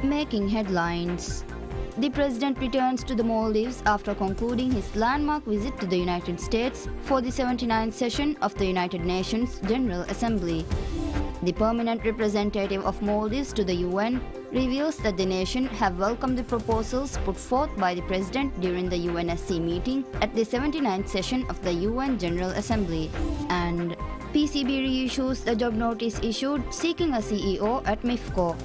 Making headlines. The president returns to the Maldives after concluding his landmark visit to the United States for the 79th session of the United Nations General Assembly. The permanent representative of Maldives to the UN reveals that the nation have welcomed the proposals put forth by the president during the UNSC meeting at the 79th session of the UN General Assembly. And PCB reissues the job notice issued seeking a CEO at MIFCO.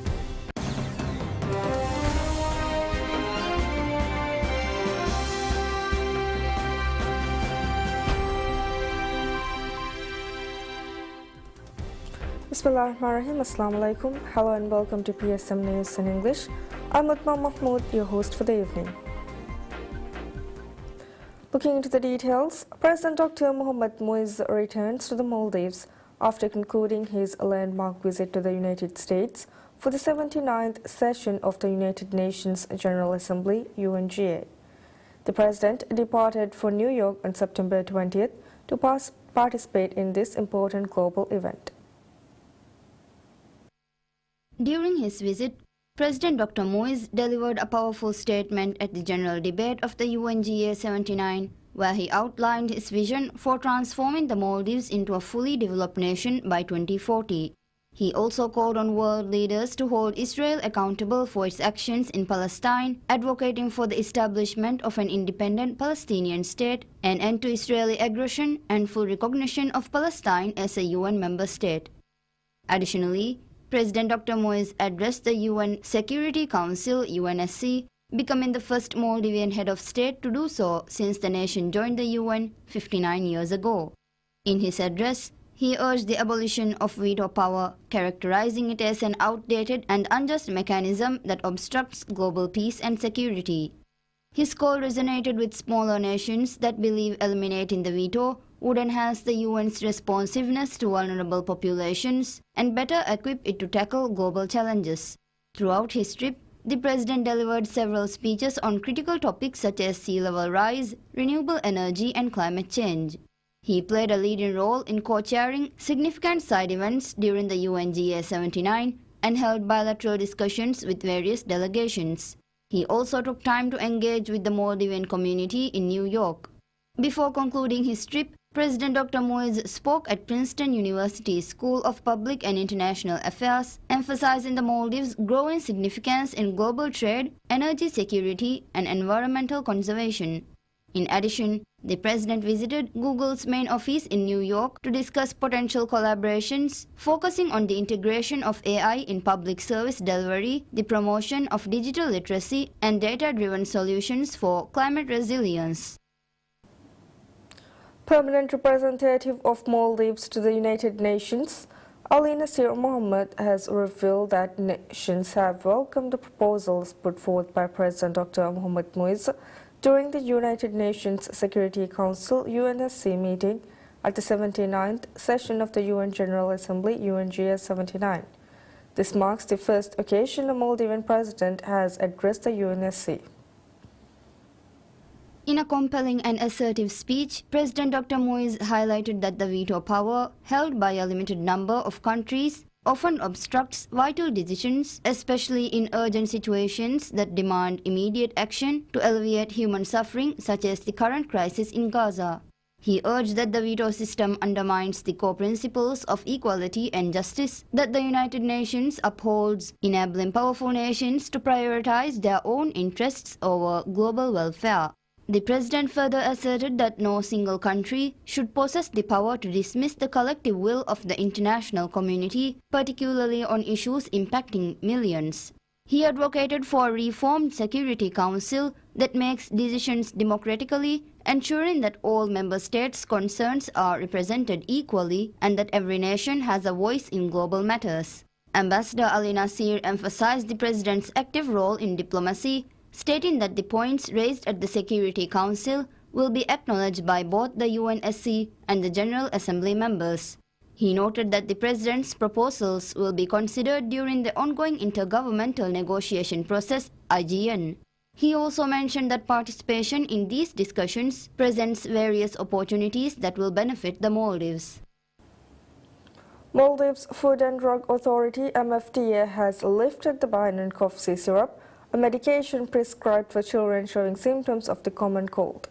Bismillahirrahmanirrahim. Assalamu alaikum. Hello and welcome to PSMNEWS in English. I'm Utma Mahmood, your host for the evening. Looking into the details, President Dr. Mohamed Moise returns to the Maldives after concluding his landmark visit to the United States for the 79th session of the United Nations General Assembly, UNGA. The president departed for New York on September 20th to participate in this important global event. During his visit, President Dr. Moise delivered a powerful statement at the general debate of the UNGA 79, where he outlined his vision for transforming the Maldives into a fully developed nation by 2040. He also called on world leaders to hold Israel accountable for its actions in Palestine, advocating for the establishment of an independent Palestinian state, an end to Israeli aggression, and full recognition of Palestine as a UN member state. Additionally, President Dr. Moise addressed the UN Security Council (UNSC), becoming the first Maldivian head of state to do so since the nation joined the UN 59 years ago. In his address, he urged the abolition of veto power, characterizing it as an outdated and unjust mechanism that obstructs global peace and security. His call resonated with smaller nations that believe eliminating the veto would enhance the UN's responsiveness to vulnerable populations and better equip it to tackle global challenges. Throughout his trip, the president delivered several speeches on critical topics such as sea level rise, renewable energy, and climate change. He played a leading role in co-chairing significant side events during the UNGA 79 and held bilateral discussions with various delegations. He also took time to engage with the Maldivian community in New York. Before concluding his trip, President Dr. Moise spoke at Princeton University's School of Public and International Affairs, emphasizing the Maldives' growing significance in global trade, energy security, and environmental conservation. In addition, the president visited Google's main office in New York to discuss potential collaborations, focusing on the integration of AI in public service delivery, the promotion of digital literacy, and data-driven solutions for climate resilience. Permanent representative of Maldives to the United Nations, Ali Nasir Mohammed, has revealed that nations have welcomed the proposals put forth by President Dr. Mohamed Moise during the United Nations Security Council UNSC meeting at the 79th session of the UN General Assembly UNGA 79. This marks the first occasion a Maldivian president has addressed the UNSC. In a compelling and assertive speech, President Dr. Moise highlighted that the veto power, held by a limited number of countries, often obstructs vital decisions, especially in urgent situations that demand immediate action to alleviate human suffering, such as the current crisis in Gaza. He urged that the veto system undermines the core principles of equality and justice that the United Nations upholds, enabling powerful nations to prioritize their own interests over global welfare. The president further asserted that no single country should possess the power to dismiss the collective will of the international community, particularly on issues impacting millions. He advocated for a reformed Security Council that makes decisions democratically, ensuring that all member states' concerns are represented equally and that every nation has a voice in global matters. Ambassador Ali Nasir emphasized the president's active role in diplomacy, stating that the points raised at the Security Council will be acknowledged by both the UNSC and the General Assembly members. He noted that the president's proposals will be considered during the ongoing intergovernmental negotiation process (IGN). He also mentioned that participation in these discussions presents various opportunities that will benefit the Maldives. Maldives Food and Drug Authority (MFDA) has lifted the ban on cough syrup, a medication prescribed for children showing symptoms of the common cold.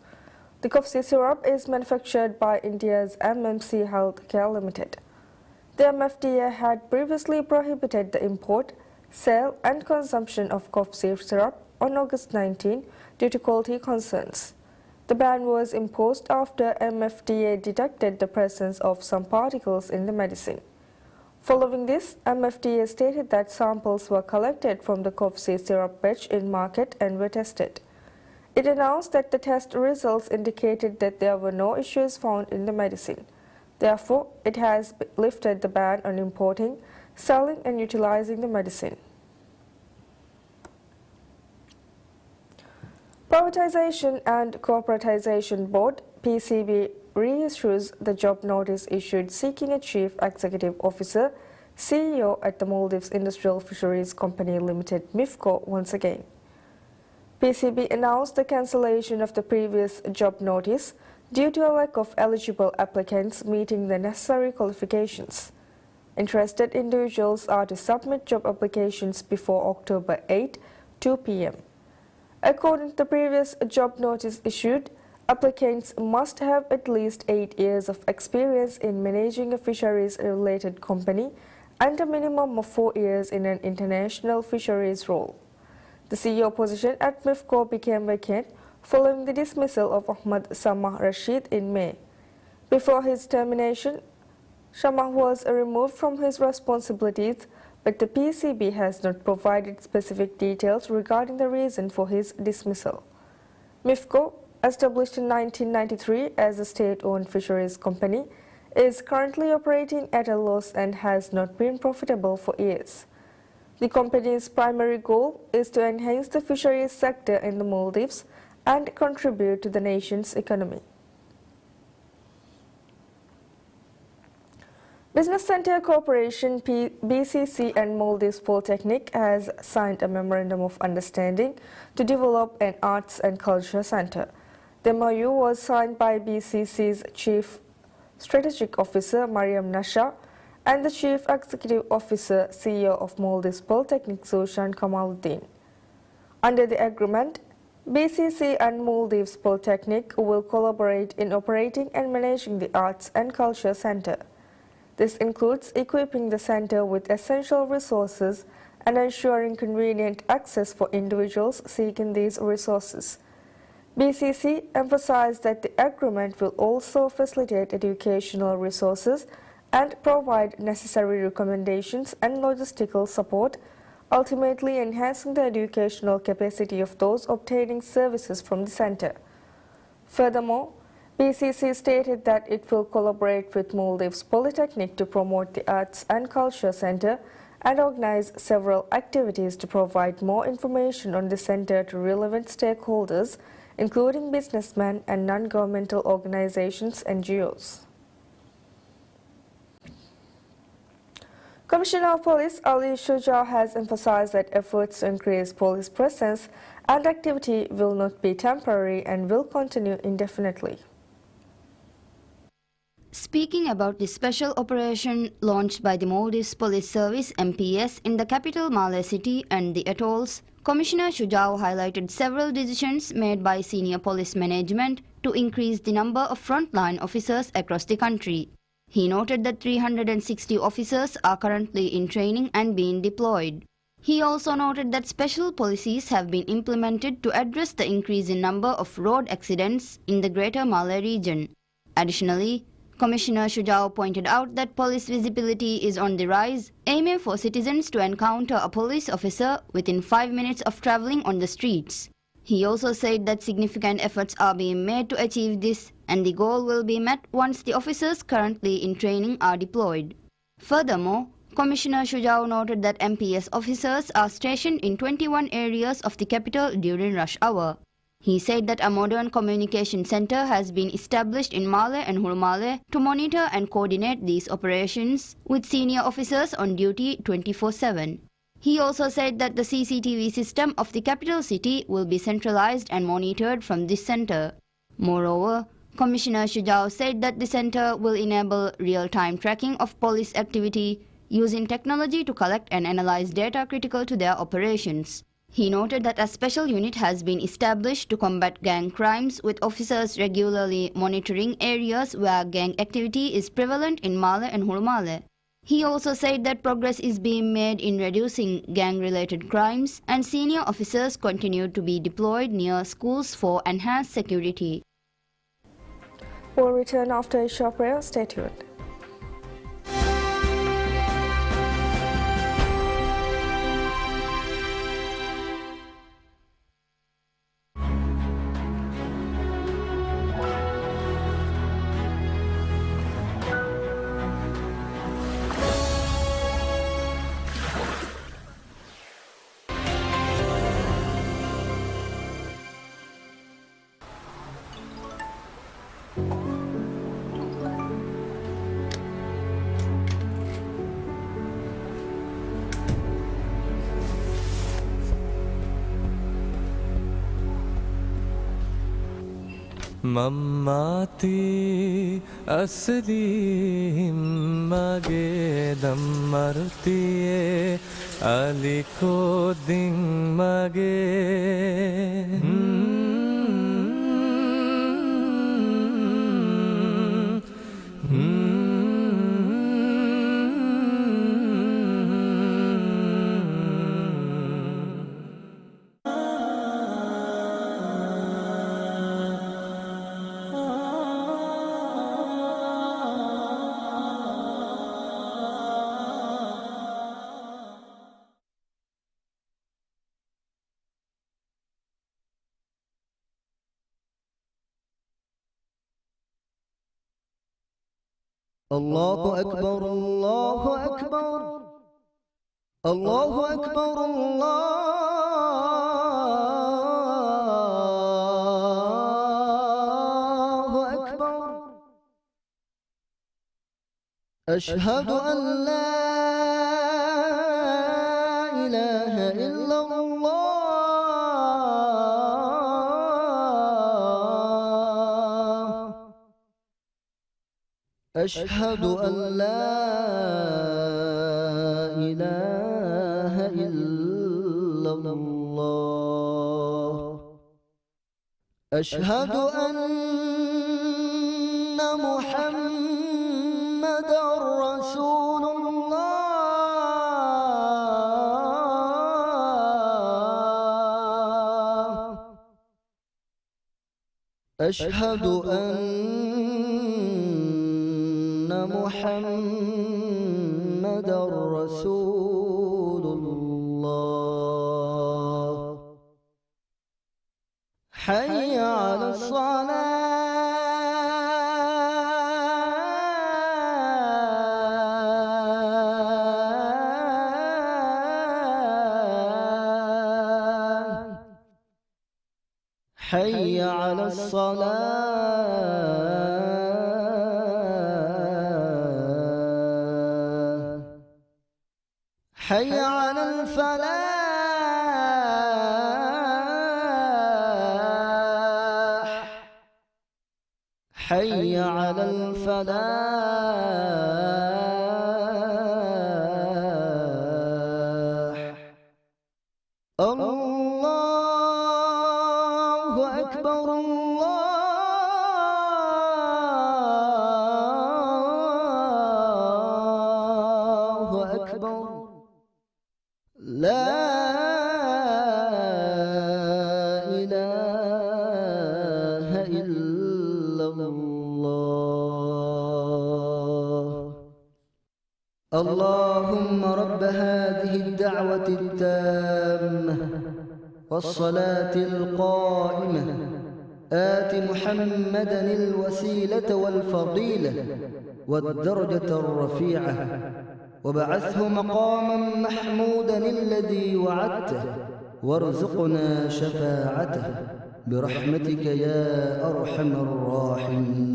The cough syrup is manufactured by India's MMC Healthcare Limited. The MFDA had previously prohibited the import, sale and consumption of cough syrup on August 19 due to quality concerns. The ban was imposed after MFDA detected the presence of some particles in the medicine. Following this, MFDA stated that samples were collected from the cough syrup batch in market and were tested. It announced that the test results indicated that there were no issues found in the medicine. Therefore, it has lifted the ban on importing, selling and utilizing the medicine. Privatization and Corporatization Board (PCB) reissues the job notice issued seeking a Chief Executive Officer (CEO) at the Maldives Industrial Fisheries Company Limited (MIFCO) once again. PCB announced the cancellation of the previous job notice due to a lack of eligible applicants meeting the necessary qualifications. Interested individuals are to submit job applications before October 8, 2 p.m. According to the previous job notice issued, applicants must have at least 8 years of experience in managing a fisheries-related company and a minimum of 4 years in an international fisheries role. The CEO position at MIFCO became vacant following the dismissal of Ahmad Samah Rashid in May. Before his termination, Samah was removed from his responsibilities, but the PCB has not provided specific details regarding the reason for his dismissal. MIFCO, established in 1993 as a state-owned fisheries company, is currently operating at a loss and has not been profitable for years. The company's primary goal is to enhance the fisheries sector in the Maldives and contribute to the nation's economy. Business Center Corporation (BCC) and Maldives Polytechnic has signed a memorandum of understanding to develop an arts and culture center. The MOU was signed by BCC's Chief Strategic Officer Mariam Nasha and the Chief Executive Officer CEO of Maldives Polytechnic Sushan Kamaluddin. Under the agreement, BCC and Maldives Polytechnic will collaborate in operating and managing the Arts and Culture Center. This includes equipping the center with essential resources and ensuring convenient access for individuals seeking these resources. BCC emphasized that the agreement will also facilitate educational resources and provide necessary recommendations and logistical support, ultimately enhancing the educational capacity of those obtaining services from the center. Furthermore, BCC stated that it will collaborate with Maldives Polytechnic to promote the Arts and Culture Center and organize several activities to provide more information on the center to relevant stakeholders, including businessmen and non-governmental organizations and NGOs. Commissioner of Police Ali Shujao has emphasized that efforts to increase police presence and activity will not be temporary and will continue indefinitely. Speaking about the special operation launched by the Maldives Police Service (MPS) in the capital Malé City and the atolls, Commissioner Shujao highlighted several decisions made by senior police management to increase the number of frontline officers across the country. He noted that 360 officers are currently in training and being deployed. He also noted that special policies have been implemented to address the increase in number of road accidents in the Greater Malé region. Additionally, Commissioner Shujao pointed out that police visibility is on the rise, aiming for citizens to encounter a police officer within 5 minutes of traveling on the streets. He also said that significant efforts are being made to achieve this, and the goal will be met once the officers currently in training are deployed. Furthermore, Commissioner Shujao noted that MPS officers are stationed in 21 areas of the capital during rush hour. He said that a modern communication center has been established in Malé and Hurmale to monitor and coordinate these operations with senior officers on duty 24/7. He also said that the CCTV system of the capital city will be centralized and monitored from this center. Moreover, Commissioner Shujao said that the center will enable real-time tracking of police activity using technology to collect and analyze data critical to their operations. He noted that a special unit has been established to combat gang crimes, with officers regularly monitoring areas where gang activity is prevalent in Male and Hurmale. He also said that progress is being made in reducing gang-related crimes, and senior officers continue to be deployed near schools for enhanced security. We'll return after a short prayer. Stay tuned. Mammati asli mage dammartiye aliko ding mage الله أكبر الله أكبر الله أكبر الله أكبر أشهد أن لا إله إلا الله أشهد أن لا إله إلا الله أشهد أن محمدًا رسول الله أشهد أن محمدًا رسول الله حي على الصلاة حي على الصلاة حي على الفلاح حي على الفلاح الله أكبر الله أكبر لا إله إلا الله اللهم رب هذه الدعوة التامة والصلاة القائمة آت محمدًا الوسيلة والفضيلة والدرجة الرفيعة وبعثه مقامًا محمودًا الذي وعدته وارزقنا شفاعته برحمتك يا أرحم الراحمين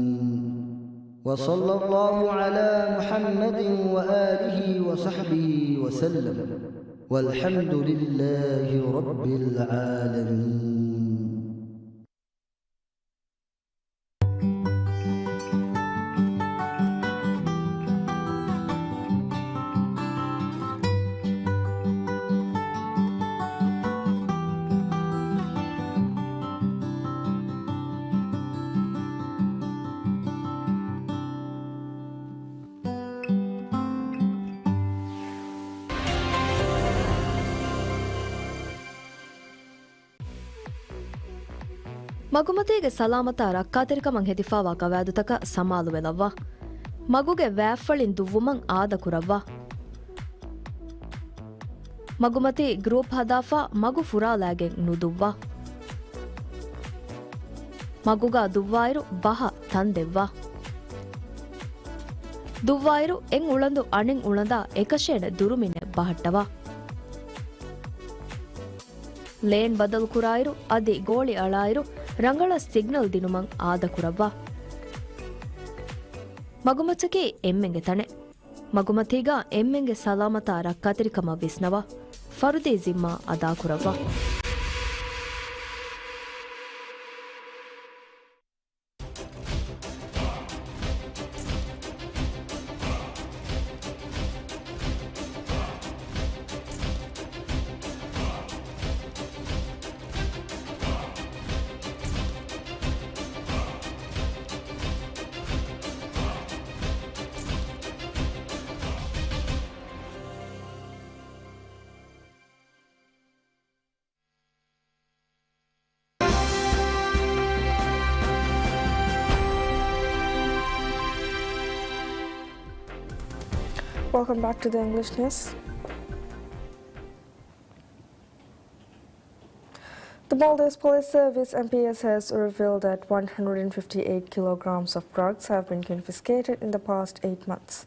وصلى الله على محمد وآله وصحبه وسلم والحمد لله رب العالمين. ಮಗುಮತಿಗೆ ಸಲಾಮತ ರಕ್ಕಾತಿರಿಕಮಂ ಹೆದಿಫಾವಾ ಕವಾದುತಕ ಸಮಾಲು ವೆಲವ್ವ ಮಗುಗೆ ವ್ಯಾಫಳಿನ್ ದುವ್ವುಮಂ ಆದ ಕುರವ್ವ ಮಗುಮತಿ group ಹದಾಫಾ ಮಗು ಫುರಾಲಾಗೆಂ ನುದುವ್ವ ಮಗುಗ ದುವ್ವಾಯಿರು ಬಹ ತಂದೆವ್ವ ದುವ್ವಾಯಿರು M ಉಳಂದು ಅಣಿಂ ಉಳಂದ ಏಕಶೇಣ ದುರುಮಿನೆ ಬಹಟ್ಟವ lane ಬದಲು ಕುರಾಯಿರು ಅದಿ ಗೋಳಿ ಅಳಾಯಿರು ರಂಗಳ signal ದಿನುಮಂ ಆದ ಕುರವ್ವ ಮಗುಮಚಕೆ ಎಮ್ಮೆಂಗೆ ತಣೆ ಮಗುಮತಿಗ ಎಮ್ಮೆಂಗೆ ಸಲಾಮತ ರಕ್ಕಾತಿರಿಕಮ ವಿಸ್ನವ ಫರುದಿ ಜಿಮ್ಮಾ ಅದಾ ಕುರವ್ವ Welcome back to the English News. The Maldives Police Service MPS has revealed that 158 kilograms of drugs have been confiscated in the past 8 months.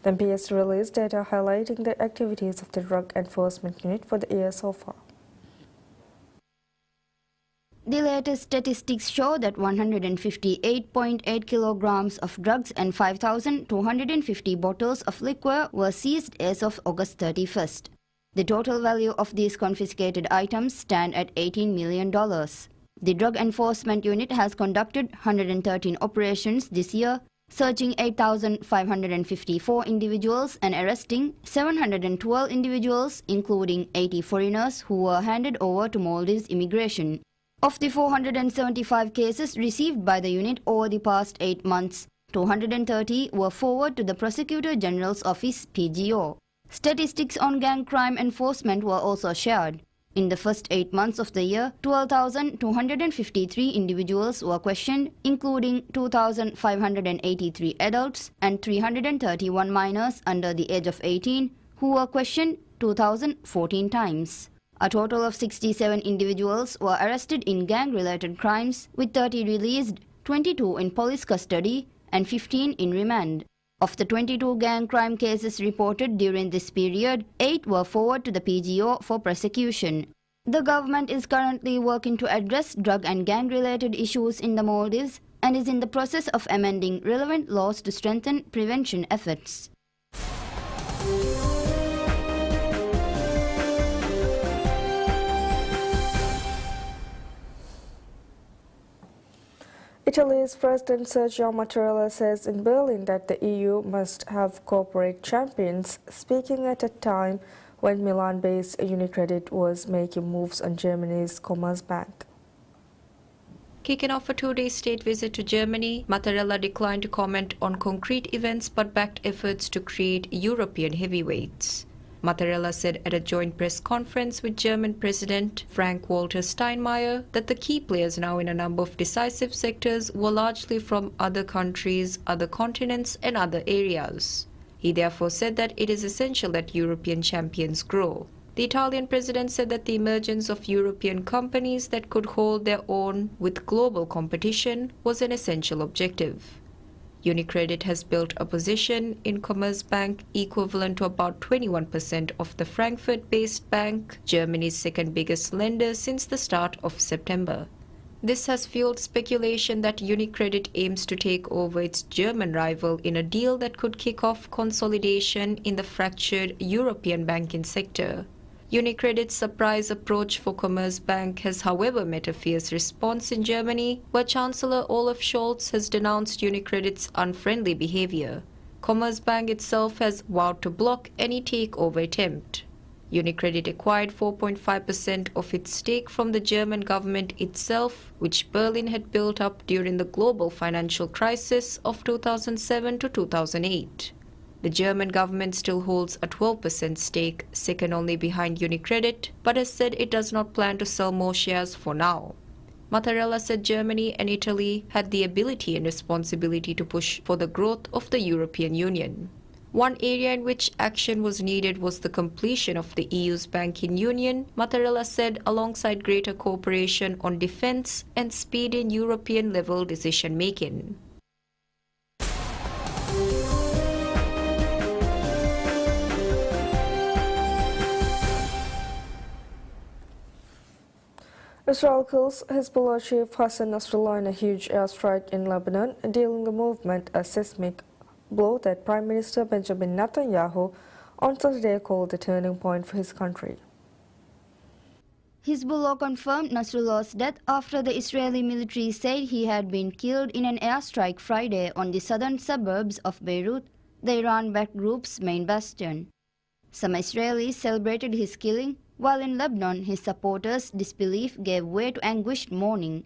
The MPS released data highlighting the activities of the Drug Enforcement Unit for the year so far. The latest statistics show that 158.8 kilograms of drugs and 5,250 bottles of liquor were seized as of August 31st. The total value of these confiscated items stand at $18 million. The Drug Enforcement Unit has conducted 113 operations this year, searching 8,554 individuals and arresting 712 individuals, including 80 foreigners who were handed over to Maldives immigration. Of the 475 cases received by the unit over the past 8 months, 230 were forwarded to the Prosecutor General's Office (PGO). Statistics on gang crime enforcement were also shared. In the first 8 months of the year, 12,253 individuals were questioned, including 2,583 adults and 331 minors under the age of 18, who were questioned 2,014 times. A total of 67 individuals were arrested in gang-related crimes, with 30 released, 22 in police custody, and 15 in remand. Of the 22 gang crime cases reported during this period, 8 were forwarded to the PGO for prosecution. The government is currently working to address drug and gang-related issues in the Maldives and is in the process of amending relevant laws to strengthen prevention efforts. Italy's President Sergio Mattarella says in Berlin that the EU must have corporate champions, speaking at a time when Milan-based UniCredit was making moves on Germany's Commerzbank. Kicking off a two-day state visit to Germany, Mattarella declined to comment on concrete events but backed efforts to create European heavyweights. Mattarella said at a joint press conference with German President Frank-Walter Steinmeier that the key players now in a number of decisive sectors were largely from other countries, other continents and other areas. He therefore said that it is essential that European champions grow. The Italian president said that the emergence of European companies that could hold their own with global competition was an essential objective. UniCredit has built a position in Commerzbank equivalent to about 21% of the Frankfurt-based bank, Germany's second biggest lender since the start of September. This has fueled speculation that UniCredit aims to take over its German rival in a deal that could kick off consolidation in the fractured European banking sector. UniCredit's surprise approach for Commerzbank has however met a fierce response in Germany, where Chancellor Olaf Scholz has denounced UniCredit's unfriendly behavior. Commerzbank itself has vowed to block any takeover attempt. UniCredit acquired 4.5% of its stake from the German government itself, which Berlin had built up during the global financial crisis of 2007 to 2008. The German government still holds a 12% stake, second only behind UniCredit, but has said it does not plan to sell more shares for now. Mattarella said Germany and Italy had the ability and responsibility to push for the growth of the European Union. One area in which action was needed was the completion of the EU's banking union, Mattarella said, alongside greater cooperation on defence and speed in European-level decision-making. Israel kills Hezbollah chief Hassan Nasrallah in a huge airstrike in Lebanon, dealing the movement a seismic blow that Prime Minister Benjamin Netanyahu on Saturday called a turning point for his country. Hezbollah confirmed Nasrallah's death after the Israeli military said he had been killed in an airstrike Friday on the southern suburbs of Beirut, the Iran-backed group's main bastion. Some Israelis celebrated his killing, while in Lebanon his supporters' disbelief gave way to anguished mourning.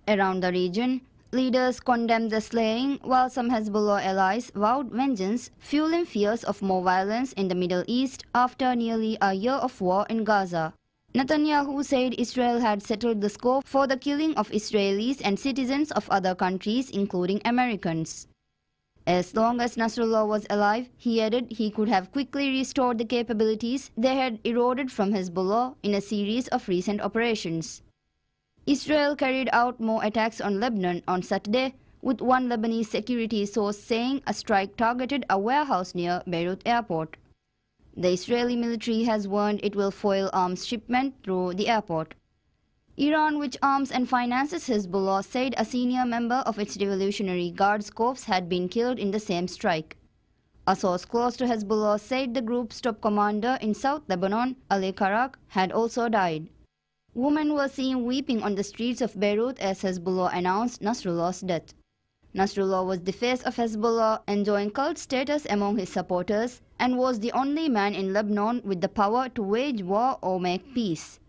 Around the region, leaders condemned the slaying, while some Hezbollah allies vowed vengeance, fueling fears of more violence in the Middle East after nearly a year of war in Gaza. Netanyahu said Israel had settled the score for the killing of Israelis and citizens of other countries, including Americans. As long as Nasrallah was alive, he added he could have quickly restored the capabilities they had eroded from Hezbollah in a series of recent operations. Israel carried out more attacks on Lebanon on Saturday, with one Lebanese security source saying a strike targeted a warehouse near Beirut airport. The Israeli military has warned it will foil arms shipment through the airport. Iran, which arms and finances Hezbollah, said a senior member of its Revolutionary Guards Corps had been killed in the same strike. A source close to Hezbollah said the group's top commander in South Lebanon, Ali Karak, had also died. Women were seen weeping on the streets of Beirut as Hezbollah announced Nasrallah's death. Nasrallah was the face of Hezbollah, enjoying cult status among his supporters, and was the only man in Lebanon with the power to wage war or make peace.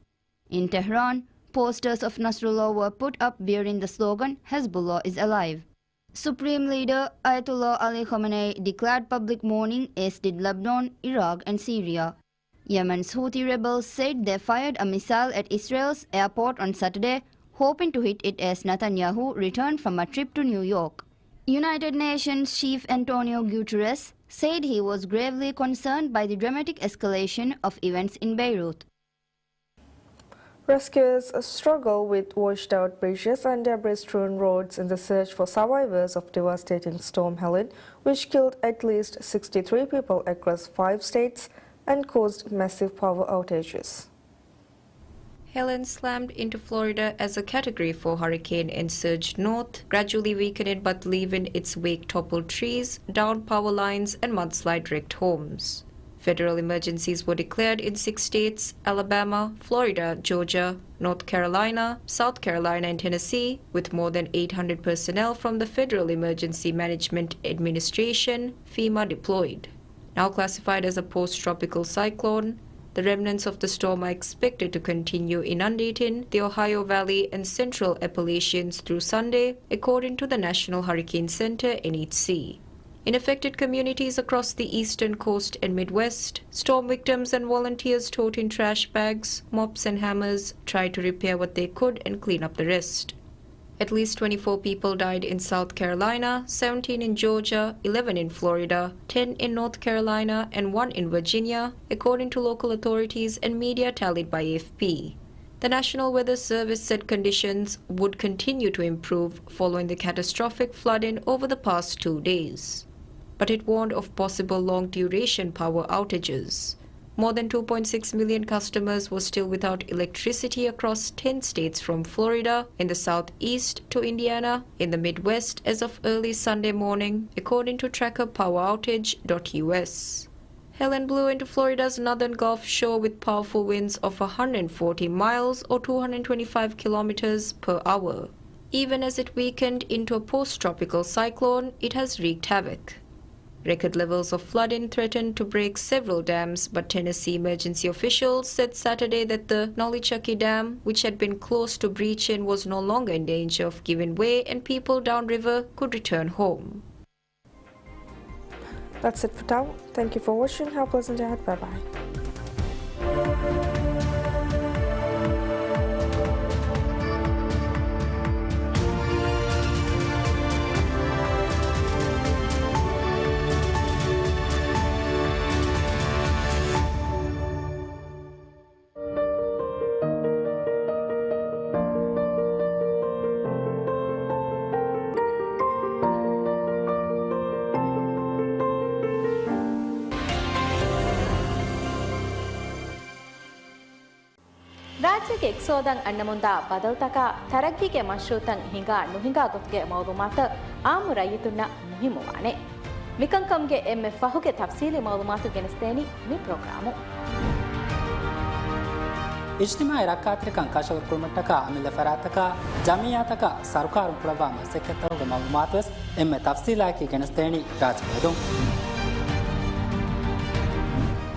In Tehran, posters of Nasrallah were put up bearing the slogan, "Hezbollah is alive." Supreme Leader Ayatollah Ali Khamenei declared public mourning, as did Lebanon, Iraq and Syria. Yemen's Houthi rebels said they fired a missile at Israel's airport on Saturday, hoping to hit it as Netanyahu returned from a trip to New York. United Nations Chief Antonio Guterres said he was gravely concerned by the dramatic escalation of events in Beirut. Rescuers struggle with washed-out bridges and debris-strewn roads in the search for survivors of devastating Storm Helen, which killed at least 63 people across 5 states and caused massive power outages. Helen slammed into Florida as a Category 4 hurricane and surged north, gradually weakening but leaving its wake toppled trees, downed power lines and mudslide-wrecked homes. Federal emergencies were declared in 6 states: Alabama, Florida, Georgia, North Carolina, South Carolina and Tennessee, with more than 800 personnel from the Federal Emergency Management Administration, FEMA, deployed. Now classified as a post-tropical cyclone, the remnants of the storm are expected to continue inundating the Ohio Valley and Central Appalachians through Sunday, according to the National Hurricane Center, NHC. In affected communities across the eastern coast and Midwest, storm victims and volunteers toting trash bags, mops and hammers tried to repair what they could and clean up the rest. At least 24 people died in South Carolina, 17 in Georgia, 11 in Florida, 10 in North Carolina, and 1 in Virginia, according to local authorities and media tallied by AFP. The National Weather Service said conditions would continue to improve following the catastrophic flooding over the past 2 days. But it warned of possible long-duration power outages. More than 2.6 million customers were still without electricity across 10 states from Florida in the southeast to Indiana in the Midwest as of early Sunday morning, according to tracker poweroutage.us. Helen blew into Florida's northern Gulf Shore with powerful winds of 140 miles or 225 kilometers per hour. Even as it weakened into a post-tropical cyclone, it has wreaked havoc. Record levels of flooding threatened to break several dams, but Tennessee emergency officials said Saturday that the Nolichucky Dam, which had been close to breaching, was no longer in danger of giving way and people downriver could return home. That's it for now. Thank you for watching. Have a pleasant day. Bye-bye. ರಾಜ್ಯಕ್ಕೆ ಎಕ್ಸೋದಂ ಅಣ್ಣಮುಂದ ಬದಲ್ತಕ ತರಗ್ಗಿಗೆ ಮಶ್ರೂತಂ ಹಿಂಗಾ ನುಹಿಂಗಾ ಗೊತ್ತಿಗೆ ಮೌಲುಮಾತ ಆಮು ರೈತುನ್ನ ಮುಹಿಮುವಾನೆ ಮಿಕಂಕಂಗೆ ಎಮ್ಮೆ ಫಹುಗೆ ತಫ್ಸೀಲಿ ಮೌಲುಮಾತು ಗೆನಸ್ತೇನಿ ಮಿ programme इज्तिमा रक्कात्रिकं काशवर कुलमट्टक अमिल फरातक जमियातक सरकार पुलवा मसकतोग मालूमातस एम्मे तफसीला की गणस्तेणी राजवेदु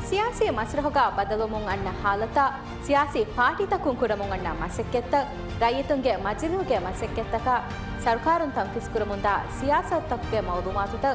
सियासी मसरहोगा बदलुमुं अन्न हालत सियासी पार्टी तकुं कुरमुं अन्न मसक्केत्त रैयतुंगे मजलुगे मसक्केत्तक सरकारुं तंफिस कुरमुंदा सियासत तक्के मालूमातुत